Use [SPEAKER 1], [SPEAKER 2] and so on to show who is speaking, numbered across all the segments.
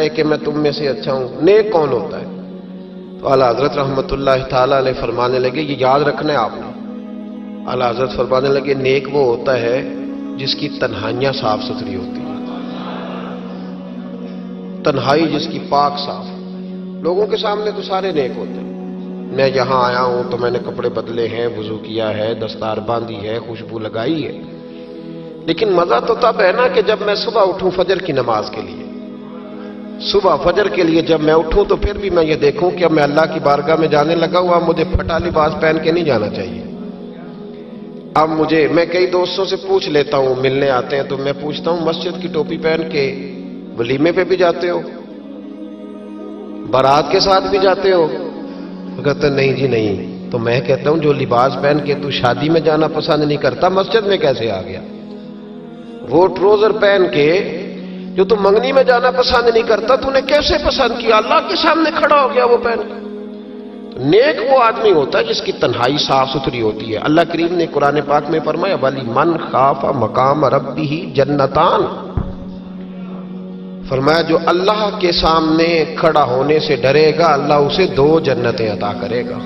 [SPEAKER 1] ہے کہ میں تم میں سے اچھا ہوں؟ نیک کون ہوتا ہے؟ تو اعلیٰ حضرت رحمۃ اللہ تعالیٰ علیہ فرمانے لگے، یہ یاد رکھنا ہے آپ نے، اعلیٰ حضرت فرمانے لگے نیک وہ ہوتا ہے جس کی تنہائیاں صاف ستھری ہوتی ہیں، تنہائی جس کی پاک صاف۔ لوگوں کے سامنے تو سارے نیک ہوتے ہیں، میں یہاں آیا ہوں تو میں نے کپڑے بدلے ہیں، وضو کیا ہے، دستار باندھی ہے، خوشبو لگائی ہے، لیکن مزہ تو تب ہے نا کہ جب میں صبح اٹھوں فجر کی نماز کے لیے، صبح فجر کے لیے جب میں اٹھوں تو پھر بھی میں یہ دیکھوں کہ اب میں اللہ کی بارگاہ میں جانے لگا ہوا، مجھے پھٹا لباس پہن کے نہیں جانا چاہیے۔ اب میں کئی دوستوں سے پوچھ لیتا ہوں، ملنے آتے ہیں تو میں پوچھتا ہوں مسجد کی ٹوپی پہن کے ولیمے پہ بھی جاتے ہو؟ بارات کے ساتھ بھی جاتے ہو؟ وہ کہتے ہیں نہیں جی نہیں۔ تو میں کہتا ہوں جو لباس پہن کے تو شادی میں جانا پسند نہیں کرتا، مسجد میں کیسے آ گیا؟ وہ ٹروزر پہن کے جو تو منگنی میں جانا پسند نہیں کرتا، تو نے کیسے پسند کیا؟ اللہ کے سامنے کھڑا ہو گیا وہ پہن کے۔ نیک وہ آدمی ہوتا ہے جس کی تنہائی صاف ستھری ہوتی ہے۔ اللہ کریم نے قرآن پاک میں فرمایا وَلِمَنْ خَافَ مَقَامَ رَبِّهِ جَنَّتَانِ، فرمایا جو اللہ کے سامنے کھڑا ہونے سے ڈرے گا اللہ اسے 2 جنتیں عطا کرے گا۔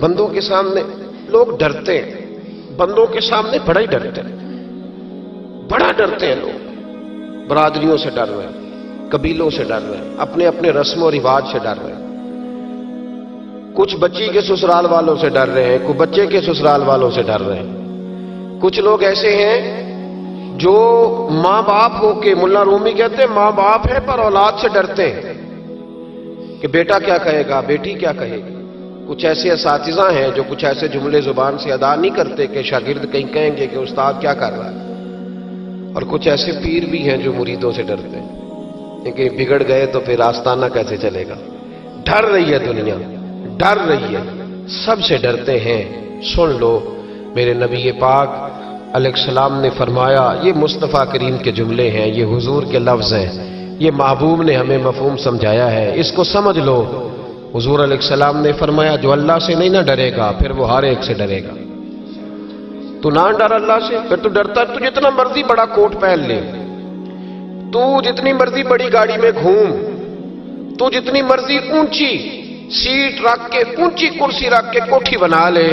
[SPEAKER 1] بندوں کے سامنے لوگ ڈرتے ہیں، بندوں کے سامنے بڑا ہی ڈرتے ہیں، بڑا ڈرتے ہیں لوگ، برادریوں سے ڈر رہے ہیں، قبیلوں سے ڈر رہے ہیں، اپنے اپنے رسم و رواج سے ڈر رہے ہیں، کچھ بچی کے سسرال والوں سے ڈر رہے ہیں، کچھ بچے کے سسرال والوں سے ڈر رہے ہیں، کچھ لوگ ایسے ہیں جو ماں باپ ہو کے، ملا رومی کہتے ہیں ماں باپ ہے پر اولاد سے ڈرتے ہیں کہ بیٹا کیا کہے گا، بیٹی کیا کہے گی۔ کچھ ایسے اساتذہ ہیں جو کچھ ایسے جملے زبان سے ادا نہیں کرتے کہ شاگرد کہیں کہیں گے کہ استاد کیا کر رہا ہے، اور کچھ ایسے پیر بھی ہیں جو مریدوں سے ڈرتے ہیں کہ بگڑ گئے تو پھر آستانہ کیسے چلے گا۔ ڈر رہی ہے دنیا، ڈر رہی ہے، سب سے ڈرتے ہیں۔ سن لو میرے نبی پاک علیہ السلام نے فرمایا، یہ مصطفیٰ کریم کے جملے ہیں، یہ حضور کے لفظ ہیں، یہ محبوب نے ہمیں مفہوم سمجھایا ہے، اس کو سمجھ لو۔ حضور علیہ السلام نے فرمایا جو اللہ سے نہیں نہ ڈرے گا پھر وہ ہر ایک سے ڈرے گا۔ تو نہ ڈر اللہ سے، پھر تو ڈرتا ہے، تو جتنا مرضی بڑا کوٹ پہن لے، تو جتنی مرضی بڑی گاڑی میں گھوم، تو جتنی مرضی اونچی سیٹ رکھ کے، اونچی کرسی رکھ کے کوٹھی بنا لے،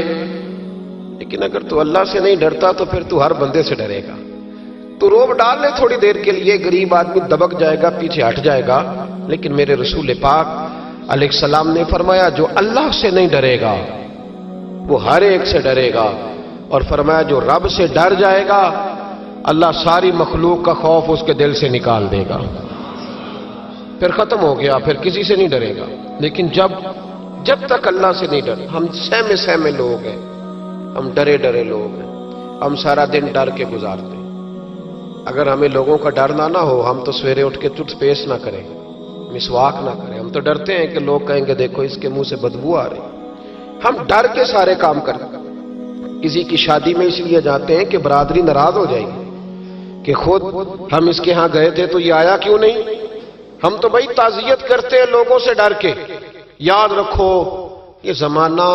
[SPEAKER 1] لیکن اگر تو اللہ سے نہیں ڈرتا تو پھر تو ہر بندے سے ڈرے گا۔ تو روب ڈال لے تھوڑی دیر کے لیے، غریب آدمی دبک جائے گا، پیچھے ہٹ جائے گا، لیکن میرے رسول پاک علیہ السلام نے فرمایا جو اللہ سے نہیں ڈرے گا وہ ہر ایک سے ڈرے گا، اور فرمایا جو رب سے ڈر جائے گا اللہ ساری مخلوق کا خوف اس کے دل سے نکال دے گا، پھر ختم ہو گیا، پھر کسی سے نہیں ڈرے گا۔ لیکن جب تک اللہ سے نہیں ڈرے، ہم سہمے لوگ ہیں، ہم ڈرے ڈرے لوگ ہیں، ہم سارا دن ڈر کے گزارتے ہیں۔ اگر ہمیں لوگوں کا ڈر نہ ہو، ہم تو سویرے اٹھ کے ٹوتھ پیسٹ نہ کریں، مسواک نہ کریں، ہم تو ڈرتے ہیں کہ لوگ کہیں گے دیکھو اس کے منہ سے بدبو آ رہی۔ ہم ڈر کے سارے کام کرتے ہیں۔ کسی کی شادی میں اس لیے جاتے ہیں کہ برادری ناراض ہو جائے گی کہ خود ہم اس کے ہاں گئے تھے تو یہ آیا کیوں نہیں۔ ہم تو بھائی تعزیت کرتے ہیں لوگوں سے ڈر کے۔ یاد رکھو یہ زمانہ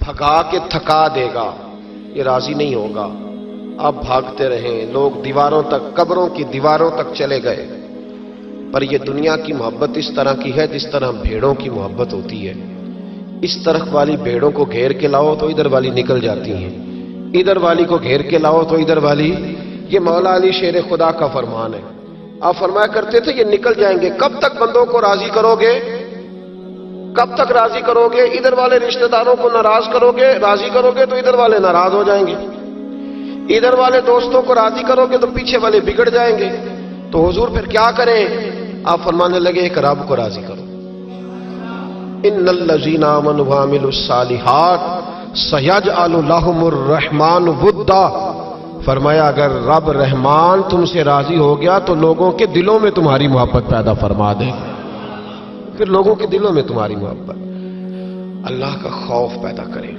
[SPEAKER 1] بھگا کے تھکا دے گا، یہ راضی نہیں ہوگا۔ اب بھاگتے رہیں، لوگ دیواروں تک، قبروں کی دیواروں تک چلے گئے، پر یہ دنیا کی محبت اس طرح کی ہے جس طرح بھیڑوں کی محبت ہوتی ہے۔ اس طرف والی بھیڑوں کو گھیر کے لاؤ تو ادھر والی نکل جاتی ہیں، ادھر والی کو گھیر کے لاؤ تو ادھر والی۔ یہ مولا علی شیر خدا کا فرمان ہے۔ آپ فرمایا کرتے تھے یہ نکل جائیں گے۔ کب تک بندوں کو راضی کرو گے؟ کب تک راضی کرو گے؟ ادھر والے رشتہ داروں کو ناراض کرو گے، راضی کرو گے تو ادھر والے ناراض ہو جائیں گے، ادھر والے دوستوں کو راضی کرو گے تو پیچھے والے بگڑ جائیں گے۔ تو حضور پھر کیا کریں؟ آپ فرمانے لگے ایک رب کو راضی کرو۔ ان الذین آمنوا وعملوا الصالحات سیجعل لهم الرحمن ودا، فرمایا اگر رب رحمان تم سے راضی ہو گیا تو لوگوں کے دلوں میں تمہاری محبت پیدا فرما دے، پھر لوگوں کے دلوں میں تمہاری محبت، اللہ کا خوف پیدا کریں،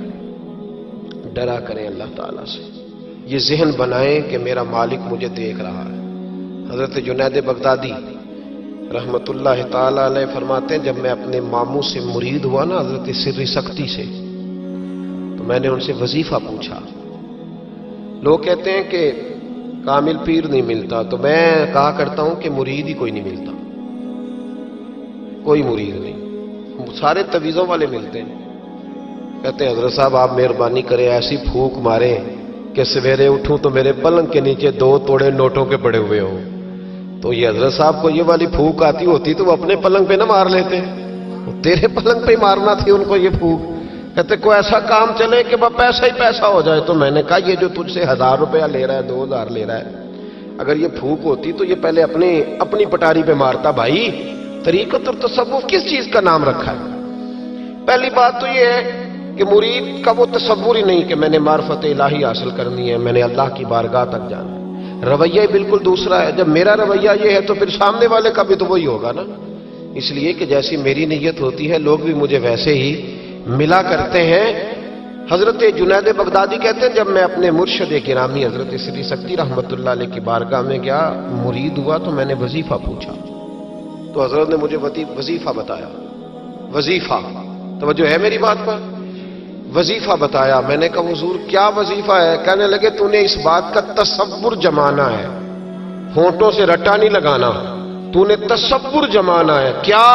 [SPEAKER 1] ڈرا کریں اللہ تعالیٰ سے، یہ ذہن بنائیں کہ میرا مالک مجھے دیکھ رہا ہے۔ حضرت جنید بغدادی رحمت اللہ تعالیٰ علیہ فرماتے ہیں جب میں اپنے ماموں سے مرید ہوا نا حضرت سری سختی سے، تو میں نے ان سے وظیفہ پوچھا۔ لوگ کہتے ہیں کہ کامل پیر نہیں ملتا، تو میں کہا کرتا ہوں کہ مرید ہی کوئی نہیں ملتا، کوئی مرید نہیں، سارے تویزوں والے ملتے ہیں۔ کہتے ہیں حضرت صاحب آپ مہربانی کریں، ایسی پھونک ماریں کہ سویرے اٹھوں تو میرے پلنگ کے نیچے 2 توڑے نوٹوں کے پڑے ہوئے ہوں۔ تو یہ حضرت صاحب کو یہ والی پھونک آتی ہوتی تو وہ اپنے پلنگ پہ نہ مار لیتے، تیرے پلنگ پہ ہی مارنا تھی ان کو یہ پھونک۔ کہتے کوئی ایسا کام چلے کہ پیسہ ہی پیسہ ہو جائے۔ تو میں نے کہا یہ جو تجھ سے 1000 روپیہ لے رہا ہے، 2000 لے رہا ہے، اگر یہ پھونک ہوتی تو یہ پہلے اپنی پٹاری پہ مارتا۔ بھائی طریقت اور تصوف کس چیز کا نام رکھا ہے؟ پہلی بات تو یہ ہے کہ مرید کا وہ تصور ہی نہیں کہ میں نے معرفت الہی حاصل کرنی ہے، میں نے اللہ کی بارگاہ تک جانا ہے۔ رویہ بالکل دوسرا ہے۔ جب میرا رویہ یہ ہے تو پھر سامنے والے کا بھی تو وہی ہوگا نا۔ اس لیے کہ جیسی میری نیت ہوتی ہے لوگ بھی مجھے ویسے ہی ملا کرتے ہیں۔ حضرت جنید بغدادی کہتے ہیں جب میں اپنے مرشد گرامی حضرت سری سکتی رحمت اللہ علیہ کی بارگاہ میں گیا، مرید ہوا تو میں نے وظیفہ پوچھا، تو حضرت نے مجھے وظیفہ بتایا۔ وظیفہ، توجہ ہے میری بات پر؟ وظیفہ بتایا۔ میں نے کہا حضور کیا وظیفہ ہے؟ کہنے لگے تو نے اس بات کا تصور جمانا ہے، ہونٹوں سے رٹا نہیں لگانا، تو نے تصور جمانا ہے۔ کیا؟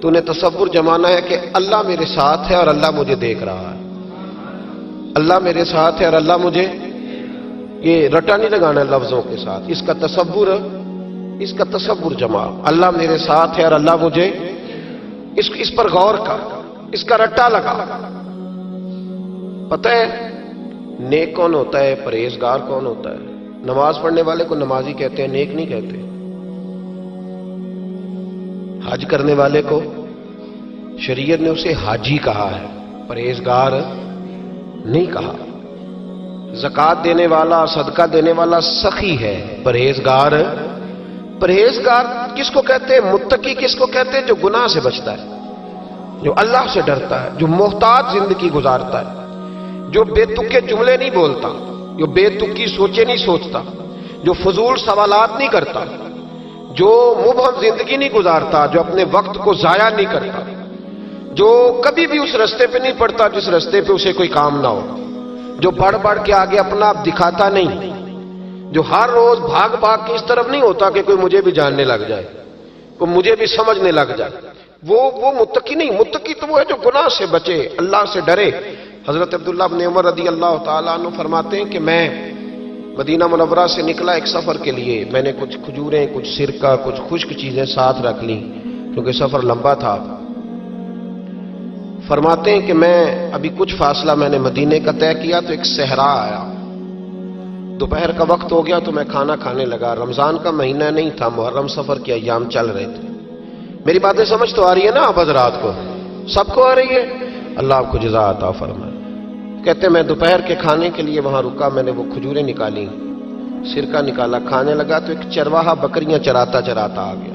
[SPEAKER 1] تو نے تصور جمانا ہے کہ اللہ میرے ساتھ ہے اور اللہ مجھے دیکھ رہا ہے، اللہ میرے ساتھ ہے اور اللہ مجھے، یہ رٹا نہیں لگانا ہے لفظوں کے ساتھ، اس کا تصور جما، اللہ میرے ساتھ ہے اور اللہ مجھے، اس پر غور کر، اس کا رٹا لگا۔ پتہ ہے نیک کون ہوتا ہے، پرہیزگار کون ہوتا ہے؟ نماز پڑھنے والے کو نمازی کہتے ہیں، نیک نہیں کہتے۔ حج کرنے والے کو شریعت نے اسے حاجی کہا ہے، پرہیزگار نہیں کہا۔ زکوٰۃ دینے والا، صدقہ دینے والا سخی ہے، پرہیزگار کس کو کہتے ہیں؟ متقی کس کو کہتے ہیں؟ جو گناہ سے بچتا ہے، جو اللہ سے ڈرتا ہے، جو محتاط زندگی گزارتا ہے، جو بے تکے جملے نہیں بولتا، جو بے تکی سوچے نہیں سوچتا، جو فضول سوالات نہیں کرتا، جو مبہم زندگی نہیں گزارتا، جو اپنے وقت کو ضائع نہیں کرتا، جو کبھی بھی اس رستے پہ نہیں پڑتا جس رستے پہ اسے کوئی کام نہ ہو، جو بڑھ بڑھ کے آگے اپنا آپ دکھاتا نہیں، جو ہر روز بھاگ کے اس طرف نہیں ہوتا کہ کوئی مجھے بھی جاننے لگ جائے، کوئی مجھے بھی سمجھنے لگ جائے، وہ متقی نہیں۔ متقی تو وہ ہے جو گناہ سے بچے، اللہ سے ڈرے۔ حضرت عبداللہ بن عمر رضی اللہ تعالیٰ عنہ فرماتے ہیں کہ میں مدینہ منورہ سے نکلا ایک سفر کے لیے، میں نے کچھ کھجوریں، کچھ سرکہ، کچھ خشک چیزیں ساتھ رکھ لیں کیونکہ سفر لمبا تھا۔ فرماتے ہیں کہ میں ابھی کچھ فاصلہ میں نے مدینے کا طے کیا تو ایک صحرا آیا، دوپہر کا وقت ہو گیا تو میں کھانا کھانے لگا۔ رمضان کا مہینہ نہیں تھا، محرم سفر کے ایام چل رہے تھے۔ میری باتیں سمجھ تو آ رہی ہے نا آپ حضرات کو؟ سب کو آ رہی ہے؟ اللہ آپ کو جزا عطا فرمائے۔ کہتے ہیں میں دوپہر کے کھانے کے لیے وہاں رکا، میں نے وہ کھجوریں نکالی، سرکہ نکالا، کھانے لگا تو ایک چرواہا بکریاں چراتا آ گیا۔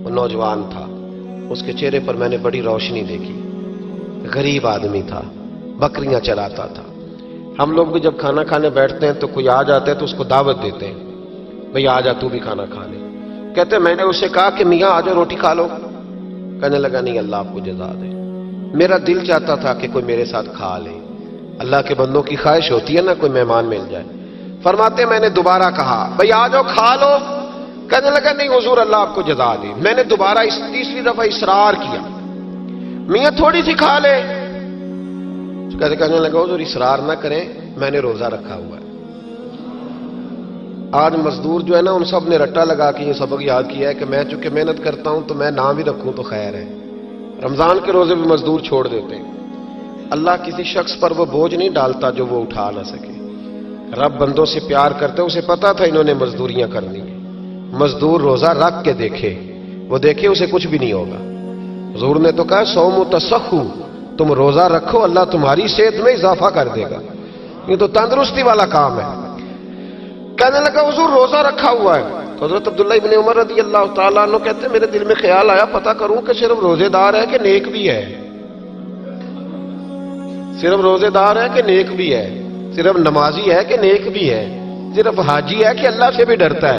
[SPEAKER 1] وہ نوجوان تھا، اس کے چہرے پر میں نے بڑی روشنی دیکھی، غریب آدمی تھا، بکریاں چراتا تھا۔ ہم لوگ بھی جب کھانا کھانے بیٹھتے ہیں تو کوئی آ جاتا ہے تو اس کو دعوت دیتے ہیں، بھئی آ جا تو بھی کھانا کھا لے۔ کہتے ہیں میں نے اسے کہا کہ میاں آ جا روٹی کھا لو، کہنے لگا نہیں اللہ آپ کو جزا دے، میرا دل چاہتا تھا کہ کوئی میرے ساتھ کھا لے۔ اللہ کے بندوں کی خواہش ہوتی ہے نا کوئی مہمان مل جائے۔ فرماتے میں نے دوبارہ کہا بھئی آ جاؤ کھا لو، کہنے لگا نہیں حضور اللہ آپ کو جزا دے۔ میں نے دوبارہ تیسری دفعہ اصرار کیا، میاں تھوڑی سی کھا لے، کہنے لگا حضور اصرار نہ کریں، میں نے روزہ رکھا ہوا ہے۔ آج مزدور جو ہے نا ان سب نے رٹا لگا کے یہ سبق یاد کیا ہے کہ میں چونکہ محنت کرتا ہوں تو میں نہ بھی رکھوں تو خیر ہے۔ رمضان کے روزے بھی مزدور چھوڑ دیتے ہیں۔ اللہ کسی شخص پر وہ بوجھ نہیں ڈالتا جو وہ اٹھا نہ سکے۔ رب بندوں سے پیار کرتے، اسے پتا تھا انہوں نے مزدوریاں کرنی ہیں۔ مزدور روزہ رکھ کے دیکھے، وہ دیکھے اسے کچھ بھی نہیں ہوگا۔ حضور نے تو کہا صوم تصحو، تم روزہ رکھو اللہ تمہاری صحت میں اضافہ کر دے گا، یہ تو تندرستی والا کام ہے۔ کہنے لگا حضور روزہ رکھا ہوا ہے۔ تو حضرت عبداللہ ابن عمر رضی اللہ تعالیٰ عنہ کہتے ہیں میرے دل میں خیال آیا پتہ کروں کہ صرف روزے دار ہے کہ نیک بھی ہے، صرف روزے دار ہے کہ نیک بھی ہے، صرف نمازی ہے کہ نیک بھی ہے، صرف حاجی ہے کہ اللہ سے بھی ڈرتا ہے۔